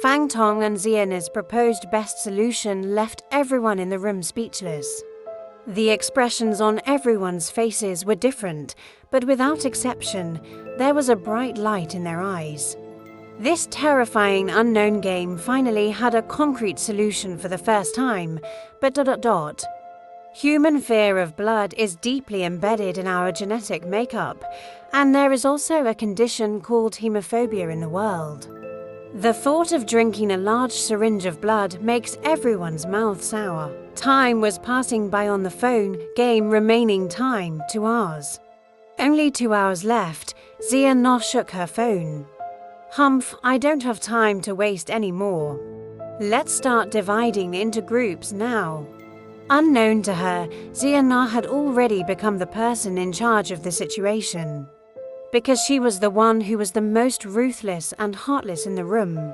Fang Tong and Xian's proposed best solution left everyone in the room speechless. The expressions on everyone's faces were different, but without exception, there was a bright light in their eyes. This terrifying unknown game finally had a concrete solution for the first time, but ... Human fear of blood is deeply embedded in our genetic makeup, and there is also a condition called hemophobia in the world. The thought of drinking a large syringe of blood makes everyone's mouth sour. Time was passing by on the phone, game remaining time 2 hours. Only 2 hours left. Xian Na shook her phone. Humph, I don't have time to waste any more. Let's start dividing into groups now. Unknown to her, Xian Na had already become the person in charge of the situation, because she was the one who was the most ruthless and heartless in the room.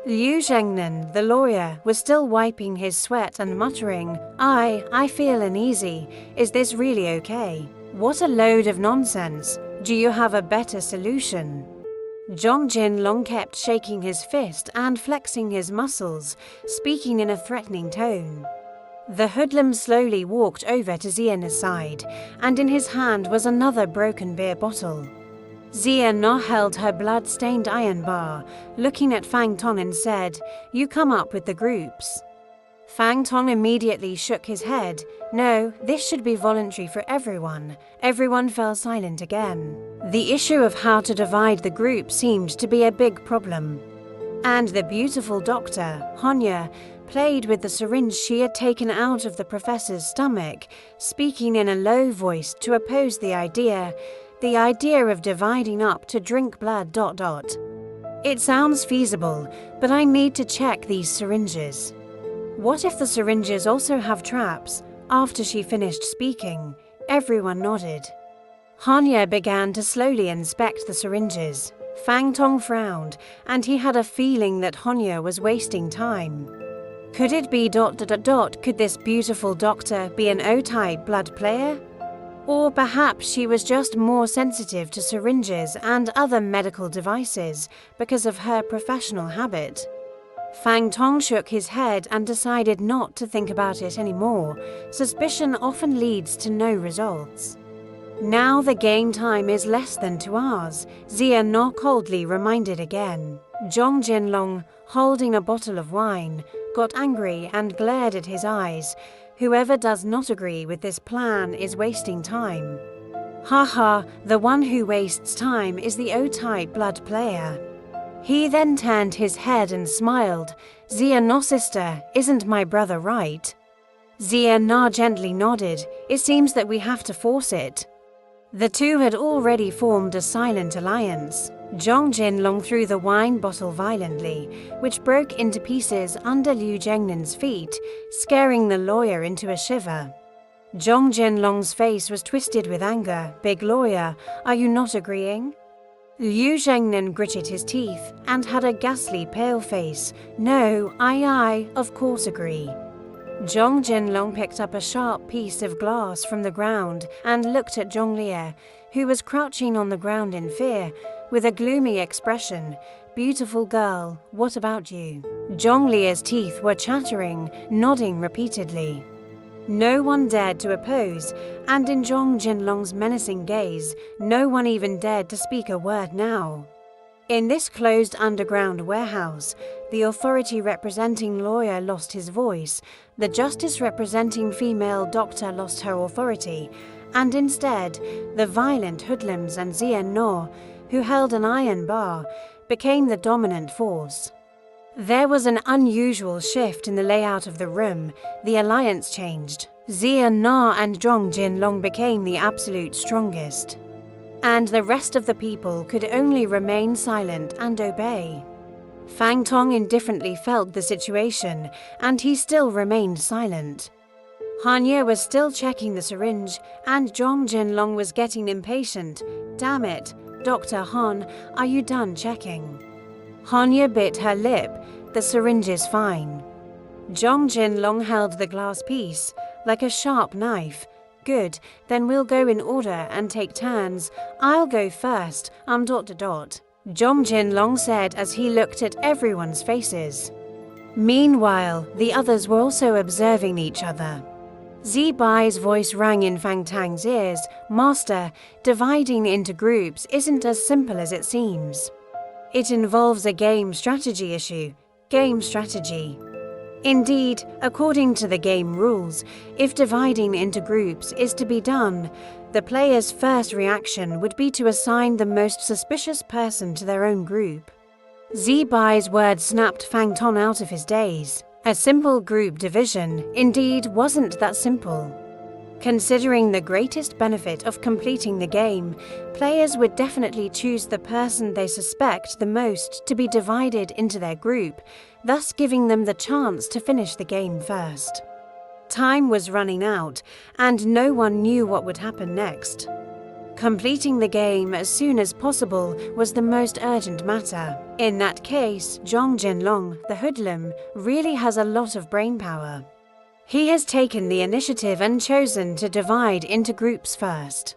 Liu Zhengnan, the lawyer, was still wiping his sweat and muttering, I feel uneasy. Is this really okay? What a load of nonsense. Do you have a better solution? Zhong Jinlong kept shaking his fist and flexing his muscles, speaking in a threatening tone. The hoodlum slowly walked over to Xian's side, and in his hand was another broken beer bottle. Xian Na held her blood-stained iron bar, looking at Fang Tong and said, You come up with the groups. Fang Tong immediately shook his head. No, this should be voluntary for everyone. Everyone fell silent again. The issue of how to divide the group seemed to be a big problem. And the beautiful doctor, Hanya, played with the syringe she had taken out of the professor's stomach, speaking in a low voice to oppose the idea of dividing up to drink blood ... It sounds feasible, but I need to check these syringes. What if the syringes also have traps? After she finished speaking, everyone nodded. Hanya began to slowly inspect the syringes. Fang Tong frowned, and he had a feeling that Hanya was wasting time. Could it be ... Could this beautiful doctor be an O-type blood player? Or perhaps she was just more sensitive to syringes and other medical devices because of her professional habit. Fang Tong shook his head and decided not to think about it anymore. Suspicion often leads to no results. Now the game time is less than 2 hours, Xian Na coldly reminded again. Zhong Jinlong, holding a bottle of wine, got angry and glared at his eyes. Whoever does not agree with this plan is wasting time. Ha, the one who wastes time is the O-type blood player. He then turned his head and smiled. Xian Na sister, isn't my brother right? Xian Na gently nodded. It seems that we have to force it. The two had already formed a silent alliance. Zhong Jinlong threw the wine bottle violently, which broke into pieces under Liu Zhengnan's feet, scaring the lawyer into a shiver. Zhong Jinlong's face was twisted with anger. Big lawyer, are you not agreeing? Liu Zhengnan gritted his teeth and had a ghastly pale face. No, I of course agree. Zhong Jinlong picked up a sharp piece of glass from the ground and looked at Zhong Lie, who was crouching on the ground in fear, with a gloomy expression. Beautiful girl, what about you? Zhong Lie's teeth were chattering, nodding repeatedly. No one dared to oppose, and in Zhong Jinlong's menacing gaze, no one even dared to speak a word now. In this closed underground warehouse, the authority representing lawyer lost his voice, the justice representing female doctor lost her authority, and instead, the violent hoodlums and Xian Na, who held an iron bar, became the dominant force. There was an unusual shift in the layout of the room. The alliance changed. Xian Na and Zhong Jinlong became the absolute strongest, and the rest of the people could only remain silent and obey. Fang Tong indifferently felt the situation, and he still remained silent. Hanya was still checking the syringe, and Zhong Jinlong was getting impatient. Damn it, Dr. Han, are you done checking? Hanya bit her lip. The syringe is fine. Zhong Jinlong held the glass piece, like a sharp knife. Good, then we'll go in order and take turns. I'll go first. Zhong Jinlong said as he looked at everyone's faces. Meanwhile, the others were also observing each other. Zibai's voice rang in Fang Tang's ears. Master, dividing into groups isn't as simple as it seems. It involves a game strategy issue. Game strategy. Indeed, according to the game rules, if dividing into groups is to be done, the player's first reaction would be to assign the most suspicious person to their own group. Zibai's words snapped Fang Tong out of his daze. A simple group division, indeed, wasn't that simple. Considering the greatest benefit of completing the game, players would definitely choose the person they suspect the most to be divided into their group, thus giving them the chance to finish the game first. Time was running out, and no one knew what would happen next. Completing the game as soon as possible was the most urgent matter. In that case, Zhong Jinlong, the hoodlum, really has a lot of brain power. He has taken the initiative and chosen to divide into groups first.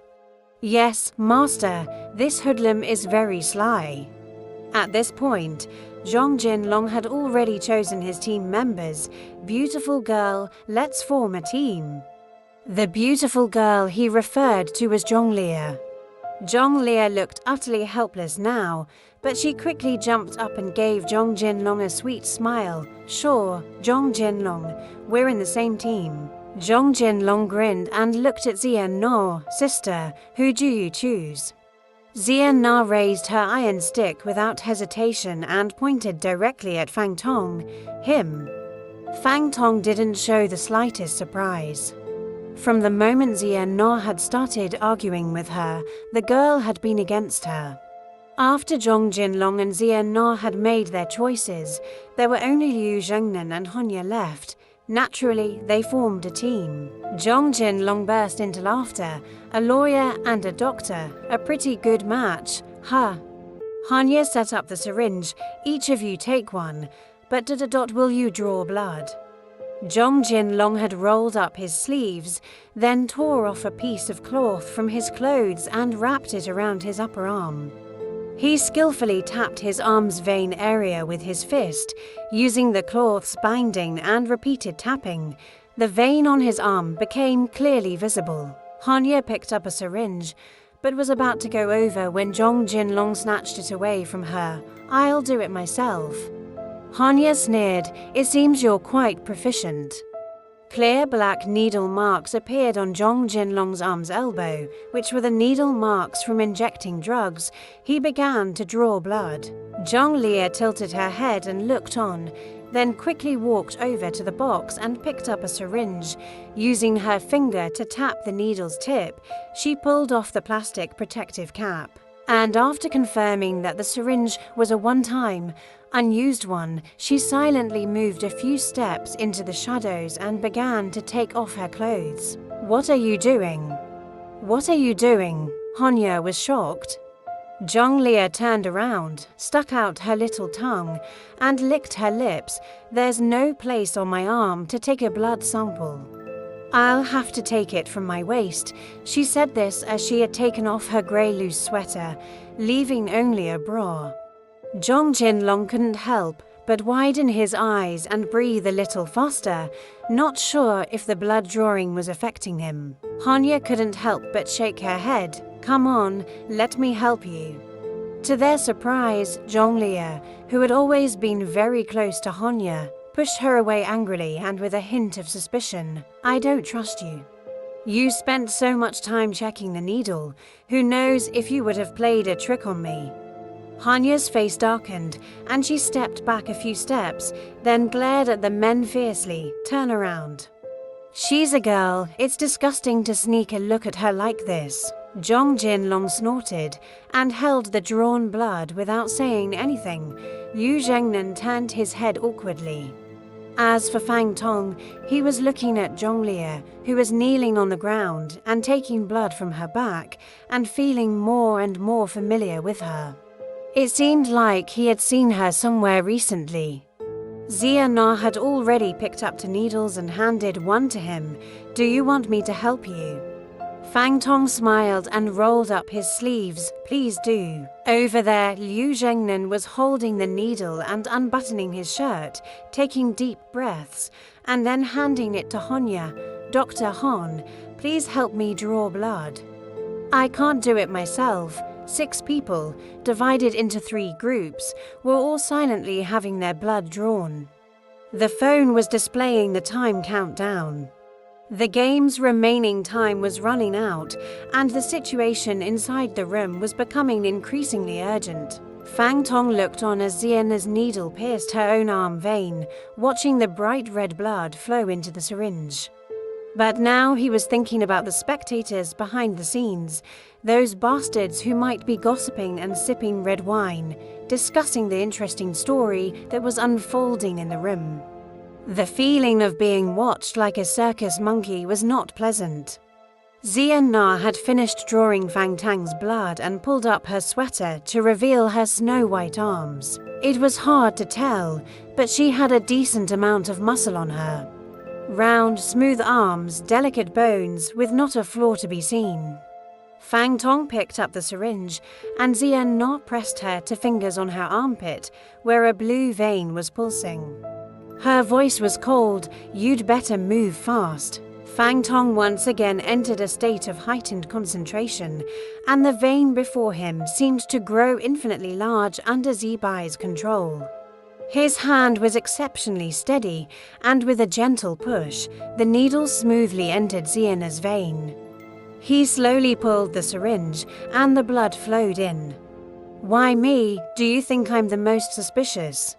Yes, Master, this hoodlum is very sly. At this point, Zhong Jinlong had already chosen his team members. Beautiful girl, let's form a team. The beautiful girl he referred to as Zhonglia. Zhonglia looked utterly helpless now, but she quickly jumped up and gave Zhong Jinlong a sweet smile. Sure, Zhong Jinlong, we're in the same team. Zhong Jinlong grinned and looked at Xia Na. Sister, who do you choose? Xia Na raised her iron stick without hesitation and pointed directly at Fang Tong. Him. Fang Tong didn't show the slightest surprise. From the moment Xia Na had started arguing with her, the girl had been against her. After Zhong Jinlong and Xia Na had made their choices, there were only Liu Zhengnan and Honya left. Naturally, they formed a team. Zhong Jinlong burst into laughter. A lawyer and a doctor, a pretty good match. Huh. Honya set up the syringe. Each of you take one, but will you draw blood? Zhong Jinlong had rolled up his sleeves, then tore off a piece of cloth from his clothes and wrapped it around his upper arm. He skillfully tapped his arm's vein area with his fist, using the cloth's binding and repeated tapping. The vein on his arm became clearly visible. Honya picked up a syringe, but was about to go over when Zhong Jinlong snatched it away from her. I'll do it myself. Honya sneered. It seems you're quite proficient. Clear black needle marks appeared on Zhong Jinlong's arm's elbow, which were the needle marks from injecting drugs. He began to draw blood. Zhonglia tilted her head and looked on, then quickly walked over to the box and picked up a syringe. Using her finger to tap the needle's tip, she pulled off the plastic protective cap. And after confirming that the syringe was a one-time, unused one, she silently moved a few steps into the shadows and began to take off her clothes. What are you doing? What are you doing? Honya was shocked. Zhonglia turned around, stuck out her little tongue, and licked her lips. There's no place on my arm to take a blood sample. I'll have to take it from my waist. She said this as she had taken off her grey loose sweater, leaving only a bra. Zhong Jinlong couldn't help but widen his eyes and breathe a little faster, not sure if the blood drawing was affecting him. Honya couldn't help but shake her head. Come on, let me help you. To their surprise, Zhonglia, who had always been very close to Honya, pushed her away angrily and with a hint of suspicion. I don't trust you. You spent so much time checking the needle. Who knows if you would have played a trick on me? Honya's face darkened, and she stepped back a few steps, then glared at the men fiercely. Turn around. She's a girl. It's disgusting to sneak a look at her like this. Zhong Jinlong snorted and held the drawn blood without saying anything. Liu Zhengnan turned his head awkwardly. As for Fang Tong, he was looking at Zhonglia, who was kneeling on the ground and taking blood from her back and feeling more and more familiar with her. It seemed like he had seen her somewhere recently. Xia Na had already picked up 2 needles and handed one to him. Do you want me to help you? Fang Tong smiled and rolled up his sleeves. Please do. Over there, Liu Zhengnan was holding the needle and unbuttoning his shirt, taking deep breaths, and then handing it to Honya. Dr. Hon, please help me draw blood. I can't do it myself. 6 people, divided into 3 groups, were all silently having their blood drawn. The phone was displaying the time countdown. The game's remaining time was running out, and the situation inside the room was becoming increasingly urgent. Fang Tong looked on as Xiana's needle pierced her own arm vein, watching the bright red blood flow into the syringe. But now he was thinking about the spectators behind the scenes, those bastards who might be gossiping and sipping red wine, discussing the interesting story that was unfolding in the room. The feeling of being watched like a circus monkey was not pleasant. Xian Na had finished drawing Fang Tang's blood and pulled up her sweater to reveal her snow-white arms. It was hard to tell, but she had a decent amount of muscle on her. Round, smooth arms, delicate bones, with not a flaw to be seen. Fang Tong picked up the syringe, and Xian Na pressed her 2 fingers on her armpit, where a blue vein was pulsing. Her voice was cold. You'd better move fast. Fang Tong once again entered a state of heightened concentration, and the vein before him seemed to grow infinitely large under Zibai's control. His hand was exceptionally steady, and with a gentle push, the needle smoothly entered Xiana's vein. He slowly pulled the syringe, and the blood flowed in. Why me? Do you think I'm the most suspicious?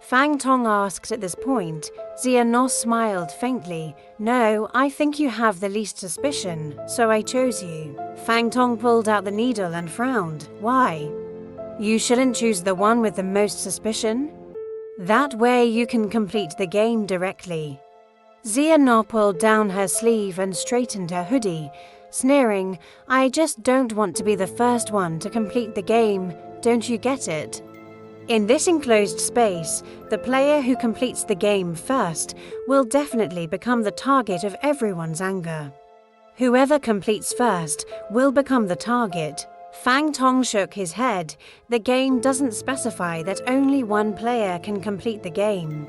Fang Tong asked at this point. Xian Na smiled faintly. No, I think you have the least suspicion, so I chose you. Fang Tong pulled out the needle and frowned. Why? You shouldn't choose the one with the most suspicion? That way you can complete the game directly. Xian Na pulled down her sleeve and straightened her hoodie, sneering, I just don't want to be the first one to complete the game, don't you get it? In this enclosed space, the player who completes the game first will definitely become the target of everyone's anger. Whoever completes first will become the target. Fang Tong shook his head. The game doesn't specify that only one player can complete the game.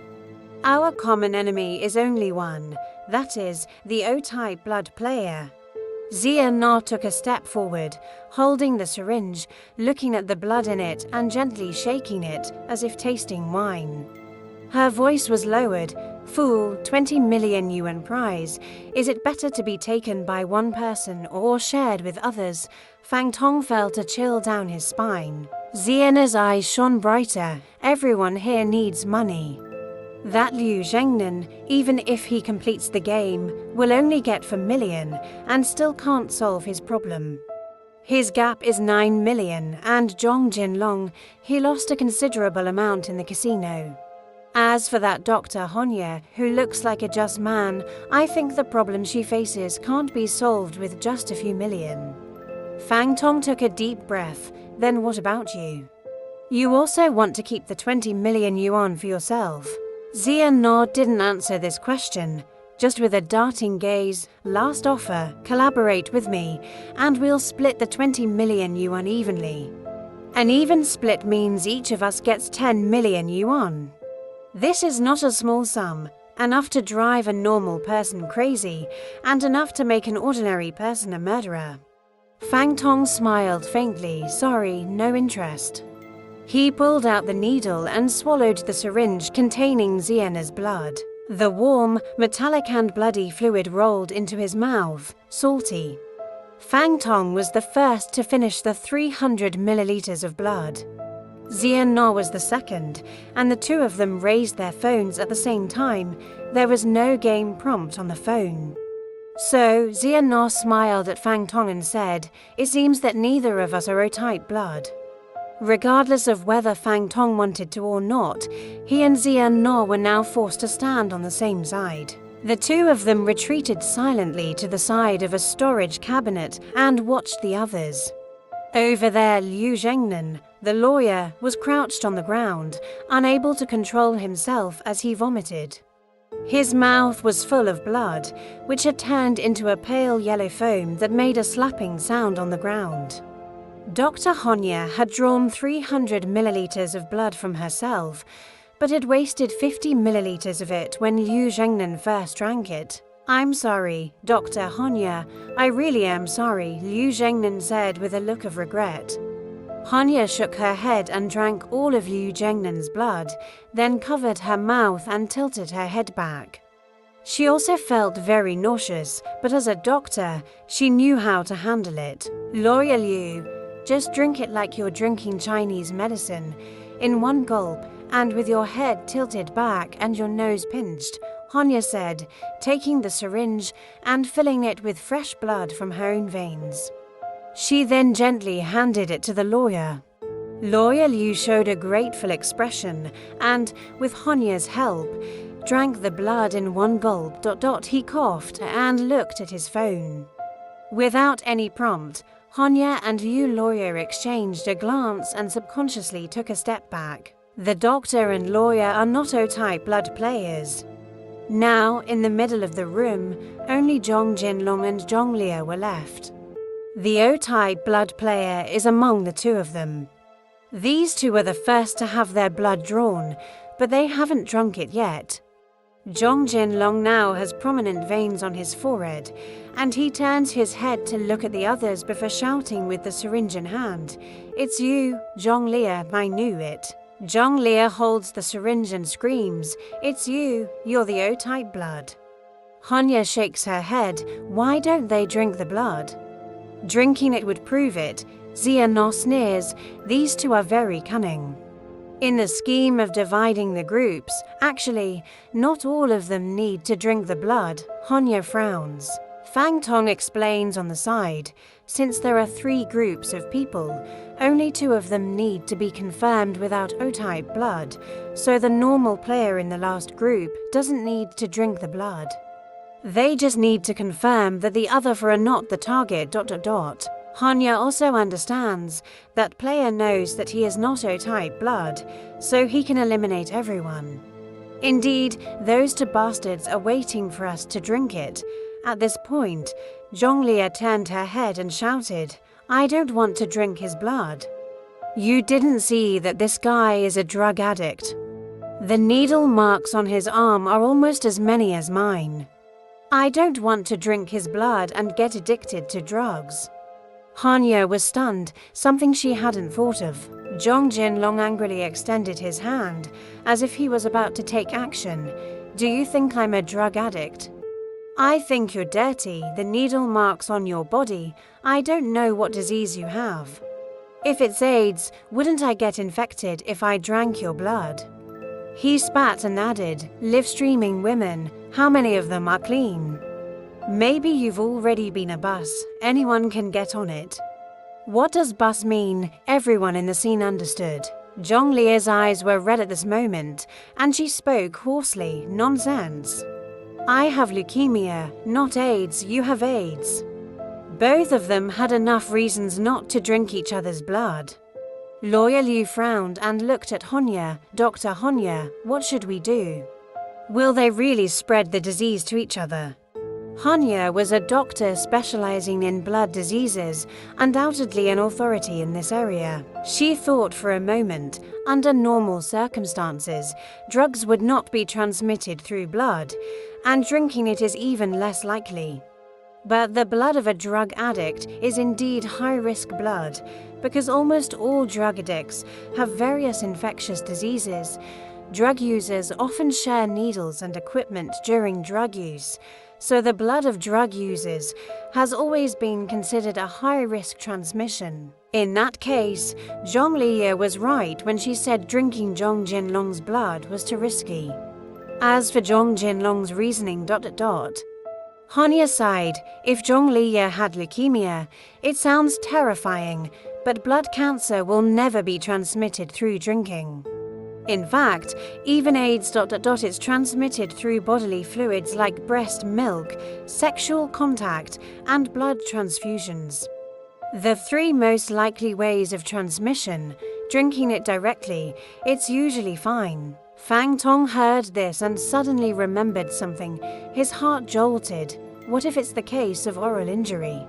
Our common enemy is only one, that is, the O-type blood player. Xian Na took a step forward, holding the syringe, looking at the blood in it and gently shaking it as if tasting wine. Her voice was lowered. Fool, 20 million yuan prize. Is it better to be taken by one person or shared with others? Fang Tong felt a chill down his spine. Xiana's eyes shone brighter. Everyone here needs money. That Liu Zhengnan, even if he completes the game, will only get for million and still can't solve his problem. His gap is 9 million, and Zhong Jinlong, he lost a considerable amount in the casino. As for that Dr. Honya, who looks like a just man, I think the problem she faces can't be solved with just a few million. Fang Tong took a deep breath. Then what about you? You also want to keep the 20 million yuan for yourself. Xian Na didn't answer this question, just with a darting gaze. Last offer, collaborate with me, and we'll split the 20 million yuan evenly. An even split means each of us gets 10 million yuan. This is not a small sum, enough to drive a normal person crazy, and enough to make an ordinary person a murderer. Fang Tong smiled faintly. Sorry, no interest. He pulled out the needle and swallowed the syringe containing Xiana's blood. The warm, metallic and bloody fluid rolled into his mouth, salty. Fang Tong was the first to finish the 300 milliliters of blood. Xian Na was the second, and the two of them raised their phones at the same time. There was no game prompt on the phone. So, Xian Na smiled at Fang Tong and said, it seems that neither of us are O-type blood. Regardless of whether Fang Tong wanted to or not, he and Xian Na were now forced to stand on the same side. The two of them retreated silently to the side of a storage cabinet and watched the others. Over there, Liu Zhengnan, the lawyer, was crouched on the ground, unable to control himself as he vomited. His mouth was full of blood, which had turned into a pale yellow foam that made a slapping sound on the ground. Dr. Honya had drawn 300 milliliters of blood from herself, but had wasted 50 milliliters of it when Liu Zhengnan first drank it. "I'm sorry, Dr. Honya, I really am sorry," Liu Zhengnan said with a look of regret. Honya shook her head and drank all of Liu Zhengnan's blood, then covered her mouth and tilted her head back. She also felt very nauseous, but as a doctor, she knew how to handle it. "Lawyer Liu, just drink it like you're drinking Chinese medicine, in one gulp and with your head tilted back and your nose pinched," Honya said, taking the syringe and filling it with fresh blood from her own veins. She then gently handed it to the lawyer. Lawyer Liu showed a grateful expression and, with Honya's help, drank the blood in one gulp. He coughed and looked at his phone. Without any prompt, Honya and Liu lawyer exchanged a glance and subconsciously took a step back. The doctor and lawyer are not O-type blood players. Now, in the middle of the room, only Zhong Jinlong and Zhong Lie were left. The O-type blood player is among the two of them. These two are the first to have their blood drawn, but they haven't drunk it yet. Zhong Jinlong now has prominent veins on his forehead, and he turns his head to look at the others before shouting with the syringe in hand, "It's you, Zhong Lie, I knew it." Zhong Lie holds the syringe and screams, "It's you, you're the O-type blood." Honya shakes her head, "Why don't they drink the blood?" "Drinking it would prove it," Zia No sneers, "these two are very cunning." In the scheme of dividing the groups, actually, not all of them need to drink the blood, Honya frowns. Fang Tong explains on the side, since there are 3 groups of people, only 2 of them need to be confirmed without O-type blood, so the normal player in the last group doesn't need to drink the blood. They just need to confirm that the other 4 are not the target. Honya also understands that player knows that he is not O-type blood, so he can eliminate everyone. Indeed, those 2 bastards are waiting for us to drink it. At this point, Zhong Lie turned her head and shouted, "I don't want to drink his blood." "You didn't see that this guy is a drug addict. The needle marks on his arm are almost as many as mine. I don't want to drink his blood and get addicted to drugs." Honya was stunned, something she hadn't thought of. Zhong Jinlong angrily extended his hand, as if he was about to take action. "Do you think I'm a drug addict?" "I think you're dirty, the needle marks on your body. I don't know what disease you have. If it's AIDS, wouldn't I get infected if I drank your blood?" He spat and added, "Live streaming women, how many of them are clean? Maybe you've already been a bus, anyone can get on it." What does bus mean? Everyone in the scene understood. Zhong Lie's eyes were red at this moment, and she spoke hoarsely, "Nonsense. I have leukemia, not AIDS, you have AIDS." Both of them had enough reasons not to drink each other's blood. Lawyer Liu frowned and looked at Honya. "Dr. Honya, what should we do? Will they really spread the disease to each other?" Honya was a doctor specializing in blood diseases, undoubtedly an authority in this area. She thought for a moment, under normal circumstances, drugs would not be transmitted through blood, and drinking it is even less likely. But the blood of a drug addict is indeed high-risk blood, because almost all drug addicts have various infectious diseases. Drug users often share needles and equipment during drug use, so the blood of drug users has always been considered a high-risk transmission. In that case, Zhong Lie was right when she said drinking Zhong Jinlong's blood was too risky. As for Zhong Jinlong's reasoning... Honya sighed. If Zhong Lie had leukemia, it sounds terrifying, but blood cancer will never be transmitted through drinking. In fact, even AIDS... is transmitted through bodily fluids like breast milk, sexual contact, and blood transfusions. The 3 most likely ways of transmission: drinking it directly, it's usually fine. Fang Tong heard this and suddenly remembered something. His heart jolted. What if it's the case of oral injury?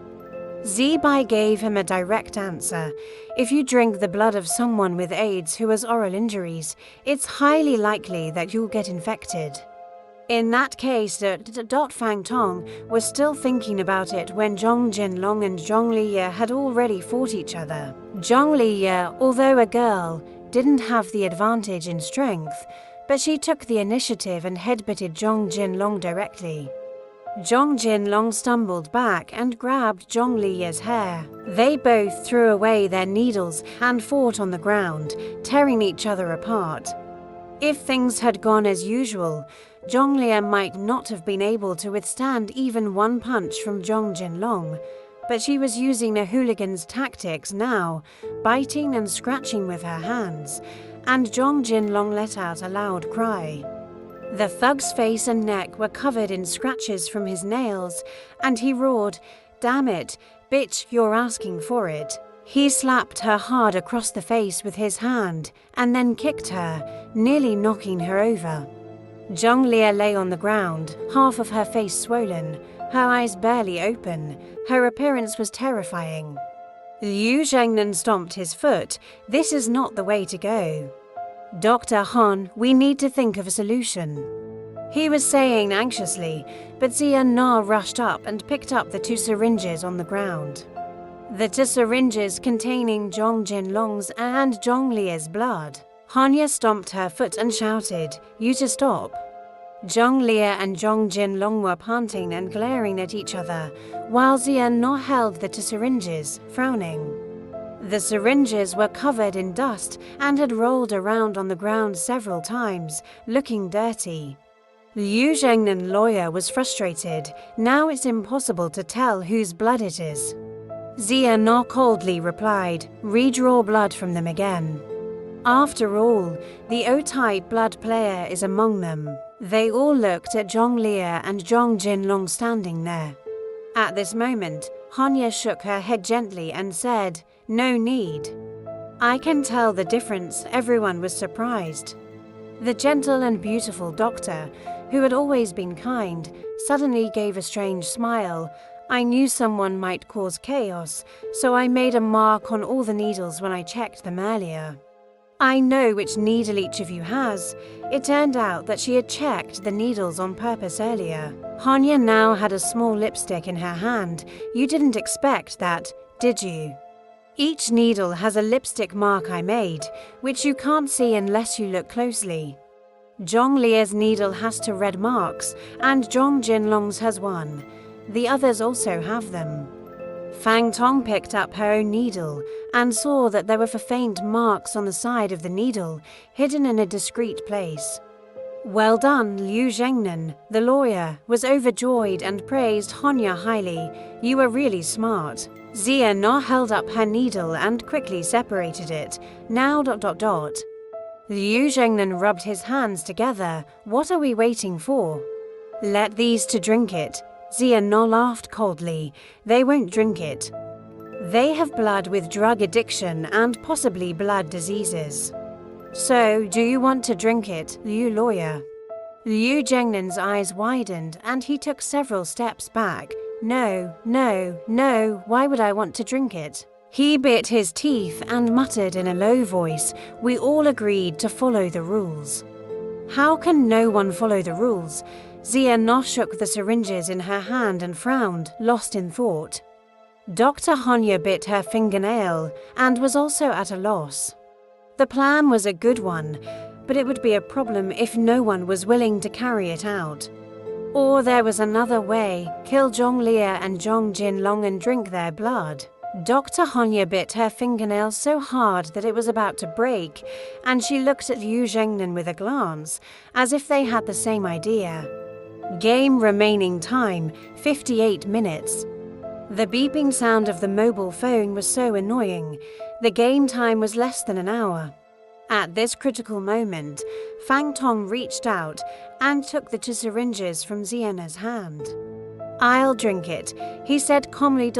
Zibai gave him a direct answer. If you drink the blood of someone with AIDS who has oral injuries, it's highly likely that you'll get infected. In that case, Fang Tong was still thinking about it when Zhong Jinlong and Zhong Liye had already fought each other. Zhong Liye, although a girl, didn't have the advantage in strength, but she took the initiative and headbutted Zhong Jinlong directly. Zhong Jinlong stumbled back and grabbed Zhong Liye's hair. They both threw away their needles and fought on the ground, tearing each other apart. If things had gone as usual, Zhong Liye might not have been able to withstand even one punch from Zhong Jinlong, but she was using a hooligan's tactics now, biting and scratching with her hands, and Zhong Jinlong let out a loud cry. The thug's face and neck were covered in scratches from his nails, and he roared, "Damn it, bitch, you're asking for it." He slapped her hard across the face with his hand, and then kicked her, nearly knocking her over. Zhong Liye lay on the ground, half of her face swollen, her eyes barely open. Her appearance was terrifying. Liu Zhengnan stomped his foot. This is not the way to go. Dr. Han, we need to think of a solution. He was saying anxiously, but Xia Na rushed up and picked up the 2 syringes on the ground. The 2 syringes containing Zhong Jinlong's and Zhong Liye's blood. Hanya stomped her foot and shouted, "You to stop." Zhong Liye and Zhong Jinlong were panting and glaring at each other, while Xia Na held the 2 syringes, frowning. The syringes were covered in dust and had rolled around on the ground several times, looking dirty. Liu Zhengnan lawyer was frustrated. Now it's impossible to tell whose blood it is. Xia Na coldly replied, "Redraw blood from them again." After all, the O-type blood player is among them. They all looked at Zhong Liye and Zhong Jinlong standing there. At this moment, Hanya shook her head gently and said, "No need." I can tell the difference. Everyone was surprised. The gentle and beautiful doctor, who had always been kind, suddenly gave a strange smile. I knew someone might cause chaos, so I made a mark on all the needles when I checked them earlier. I know which needle each of you has. It turned out that she had checked the needles on purpose earlier. Hanya now had a small lipstick in her hand. You didn't expect that, did you? Each needle has a lipstick mark I made, which you can't see unless you look closely. Zhong Liye's needle has 2 red marks, and Zhong Jinlong's has 1. The others also have them. Fang Tong picked up her own needle and saw that there were faint marks on the side of the needle, hidden in a discreet place. Well done, Liu Zhengnan, the lawyer, was overjoyed and praised Hanya highly. You were really smart. Xia Na held up her needle and quickly separated it. Now ... Liu Zhengnan rubbed his hands together. What are we waiting for? Let these 2 drink it. Xia Na laughed coldly. They won't drink it. They have blood with drug addiction and possibly blood diseases. So, do you want to drink it, Liu lawyer? Liu Zhengnan's eyes widened and he took several steps back. No, no, no, why would I want to drink it? He bit his teeth and muttered in a low voice, "We all agreed to follow the rules." How can no one follow the rules? Xia Na shook the syringes in her hand and frowned, lost in thought. Dr. Hanya bit her fingernail and was also at a loss. The plan was a good one, but it would be a problem if no one was willing to carry it out. Or there was another way, kill Zhong Liye and Zhong Jinlong and drink their blood. Dr. Hanya bit her fingernail so hard that it was about to break, and she looked at Liu Zhengnan with a glance, as if they had the same idea. Game remaining time, 58 minutes. The beeping sound of the mobile phone was so annoying. The game time was less than an hour. At this critical moment, Fang Tong reached out and took the 2 syringes from Xia Na's hand. I'll drink it, he said calmly.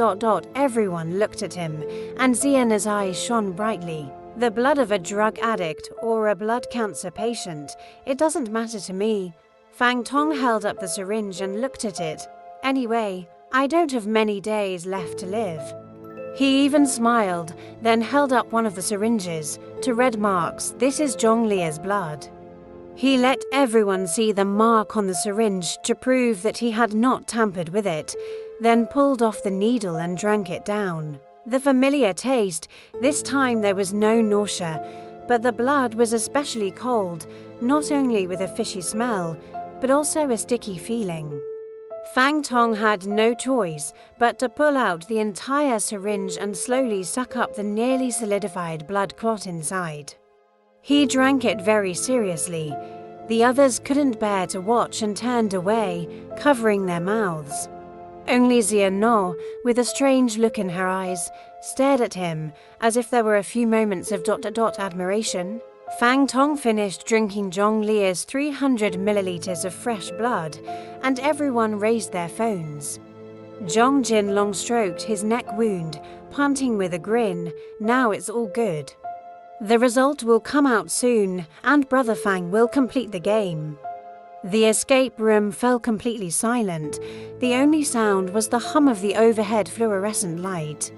Everyone looked at him, and Xia Na's eyes shone brightly. The blood of a drug addict or a blood cancer patient, it doesn't matter to me. Fang Tong held up the syringe and looked at it. Anyway, I don't have many days left to live. He even smiled, then held up one of the syringes. To red marks, this is Zhonglia's blood. He let everyone see the mark on the syringe to prove that he had not tampered with it, then pulled off the needle and drank it down. The familiar taste, this time there was no nausea, but the blood was especially cold, not only with a fishy smell, but also a sticky feeling. Fang Tong had no choice but to pull out the entire syringe and slowly suck up the nearly solidified blood clot inside. He drank it very seriously. The others couldn't bear to watch and turned away, covering their mouths. Only Xian No, with a strange look in her eyes, stared at him as if there were a few moments of ... admiration. Fang Tong finished drinking Zhonglia's 300 milliliters of fresh blood, and everyone raised their phones. Zhong Jinlong stroked his neck wound, panting with a grin. Now it's all good. The result will come out soon, and Brother Fang will complete the game. The escape room fell completely silent. The only sound was the hum of the overhead fluorescent light.